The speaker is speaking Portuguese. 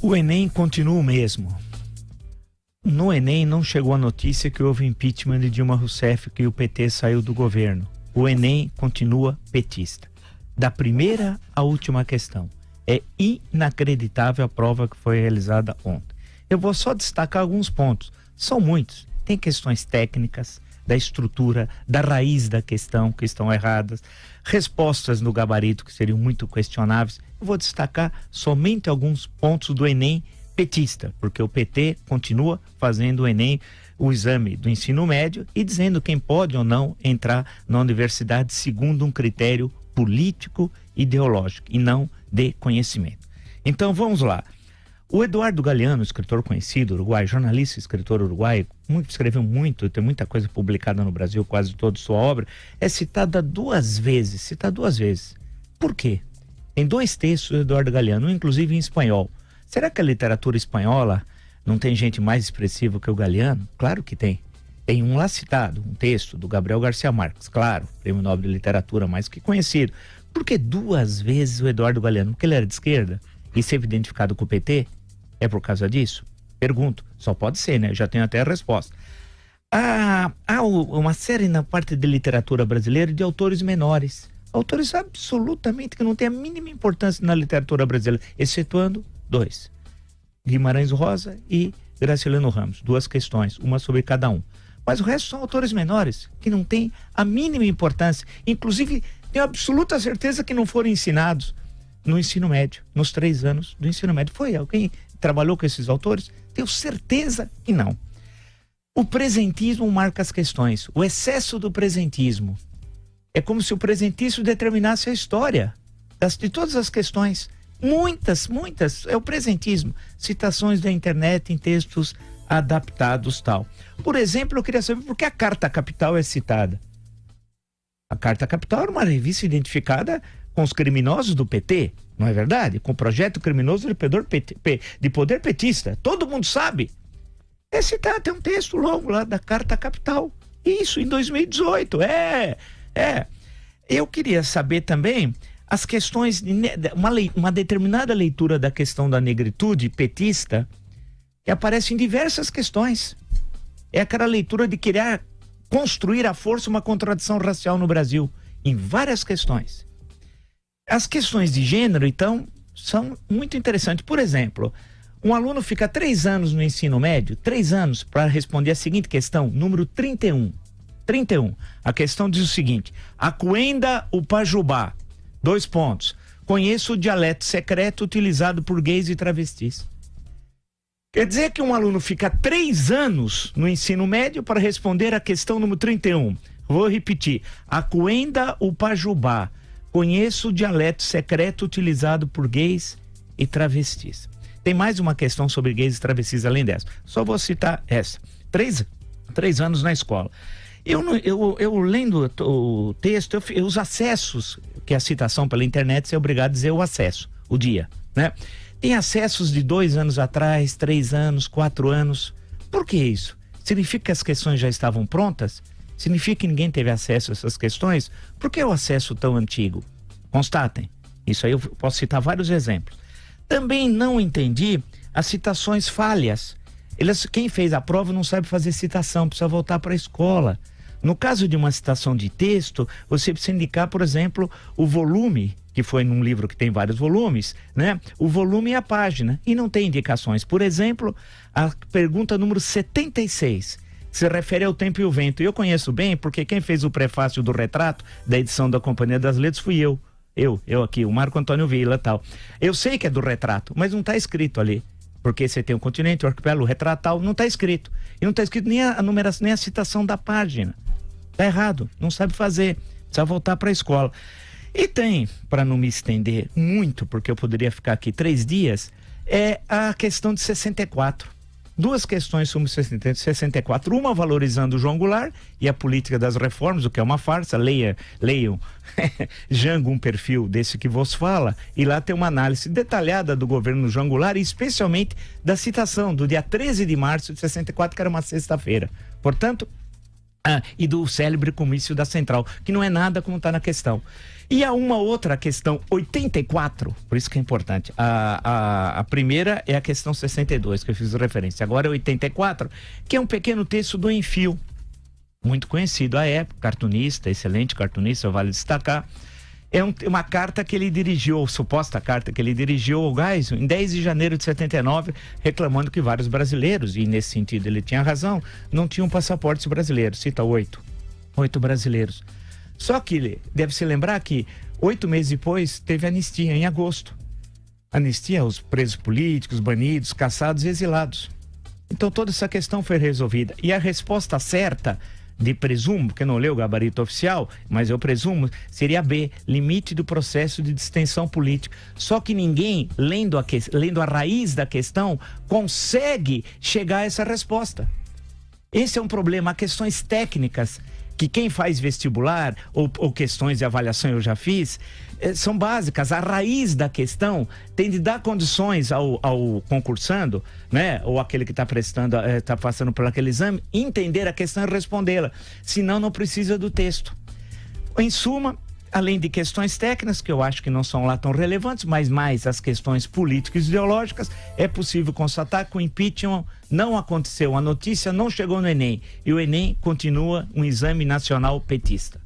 O Enem continua o mesmo. No Enem não chegou a notícia que houve impeachment de Dilma Rousseff, que o PT saiu do governo. O Enem continua petista. Da primeira à última questão. É inacreditável a prova que foi realizada ontem. Eu vou só destacar alguns pontos. São muitos. Tem questões técnicas, da estrutura, da raiz da questão, que estão erradas. Respostas no gabarito que seriam muito questionáveis. Eu vou destacar somente alguns pontos do Enem petista, porque o PT continua fazendo o Enem, o exame do ensino médio, e dizendo quem pode ou não entrar na universidade segundo um critério político, ideológico e não de conhecimento. Então vamos lá. O Eduardo Galeano, escritor conhecido, uruguaio, jornalista, escritor uruguaio, escreveu muito, tem muita coisa publicada no Brasil, quase toda sua obra, é citada duas vezes. Por quê? Tem dois textos do Eduardo Galeano, um inclusive em espanhol. Será que a literatura espanhola não tem gente mais expressiva que o Galeano? Claro que tem. Tem um lá citado, um texto do Gabriel Garcia Marques, claro, prêmio Nobel de Literatura mais que conhecido. Por que duas vezes o Eduardo Galeano? Porque ele era de esquerda e ser identificado com o PT? É por causa disso? Pergunto. Só pode ser, né? Já tenho até a resposta. Há uma série na parte de literatura brasileira de autores menores. Autores absolutamente que não têm a mínima importância na literatura brasileira, excetuando dois. Guimarães Rosa e Graciliano Ramos. Duas questões, uma sobre cada um. Mas o resto são autores menores, que não têm a mínima importância. Inclusive, tenho absoluta certeza que não foram ensinados no ensino médio, nos 3 anos do ensino médio. Foi alguém trabalhou com esses autores? Tenho certeza que não. O presentismo marca as questões. O excesso do presentismo. É como se o presentismo determinasse a história de todas as questões. Muitas. É o presentismo. Citações da internet em textos adaptados tal. Por exemplo, eu queria saber por que a Carta Capital é citada. A Carta Capital era uma revista identificada com os criminosos do PT, não é verdade? Com o projeto criminoso de poder petista. Todo mundo sabe. É citado, tem um texto longo lá da Carta Capital. Isso, em 2018. Eu queria saber também as questões, uma determinada leitura da questão da negritude petista, que aparece em diversas questões. É aquela leitura de querer construir à força uma contradição racial no Brasil, em várias questões. As questões de gênero, então, são muito interessantes. Por exemplo, um aluno fica 3 anos no ensino médio, 3 anos, para responder a seguinte questão, número 31. A questão diz o seguinte: Acuenda o Pajubá, 2 pontos. Conheço o dialeto secreto utilizado por gays e travestis. Quer dizer que um aluno fica 3 anos no ensino médio para responder a questão número 31. Vou repetir. Acuenda o Pajubá. Conheço o dialeto secreto utilizado por gays e travestis. Tem mais uma questão sobre gays e travestis além dessa. Só vou citar essa. 3 anos na escola. Eu lendo o texto, os acessos, que é a citação pela internet, você é obrigado a dizer o acesso, o dia, né? Tem acessos de 2 anos atrás, 3 anos, 4 anos. Por que isso? Significa que as questões já estavam prontas? Significa que ninguém teve acesso a essas questões? Por que o acesso tão antigo? Constatem. Isso aí eu posso citar vários exemplos. Também não entendi as citações falhas. Quem fez a prova não sabe fazer citação, precisa voltar para a escola. No caso de uma citação de texto, você precisa indicar, por exemplo, o volume, que foi num livro que tem vários volumes, né? O volume e a página, e não tem indicações. Por exemplo, a pergunta número 76, se refere ao tempo e o vento. Eu conheço bem, porque quem fez o prefácio do retrato da edição da Companhia das Letras fui eu. Eu aqui, o Marco Antônio Vila e tal. Eu sei que é do retrato, mas não está escrito ali. Porque você tem o continente, o arquipélago, o retrato tal, não está escrito. E não está escrito nem a numeração, nem a citação da página. Tá errado, não sabe fazer, precisa voltar para a escola. E tem, para não me estender muito, porque eu poderia ficar aqui 3 dias, é a questão de 64. 2 questões sobre 64, uma valorizando o João Goulart e a política das reformas, o que é uma farsa. Leiam Jango, um perfil desse que vos fala, e lá tem uma análise detalhada do governo João Goulart, e especialmente da citação do dia 13 de março de 64, que era uma sexta-feira. Portanto, e do célebre comício da Central, que não é nada como está na questão. E há uma outra questão, 84, por isso que é importante. A primeira é a questão 62, que eu fiz referência. Agora é 84, que é um pequeno texto do Enfio, muito conhecido à época, cartunista, excelente cartunista, vale destacar. É uma carta que ele dirigiu, ou suposta carta que ele dirigiu ao Geisel em 10 de janeiro de 79, reclamando que vários brasileiros, e nesse sentido ele tinha razão, não tinham passaportes brasileiros. Cita 8 brasileiros. Só que deve-se lembrar que 8 meses depois teve anistia, em agosto. Anistia aos presos políticos, banidos, caçados e exilados. Então toda essa questão foi resolvida. E a resposta certa, de presumo, porque não leu o gabarito oficial, mas eu presumo, seria B, limite do processo de distensão política. Só que ninguém, lendo a raiz da questão, consegue chegar a essa resposta. Esse é um problema. Há questões técnicas que quem faz vestibular ou questões de avaliação eu já fiz, são básicas. A raiz da questão tem de dar condições ao concursando, né, ou aquele que está prestando, está passando por aquele exame, entender a questão e respondê-la. Senão não precisa do texto. Em suma, além de questões técnicas, que eu acho que não são lá tão relevantes, mas mais as questões políticas e ideológicas, é possível constatar que o impeachment não aconteceu, a notícia não chegou no Enem, e o Enem continua um exame nacional petista.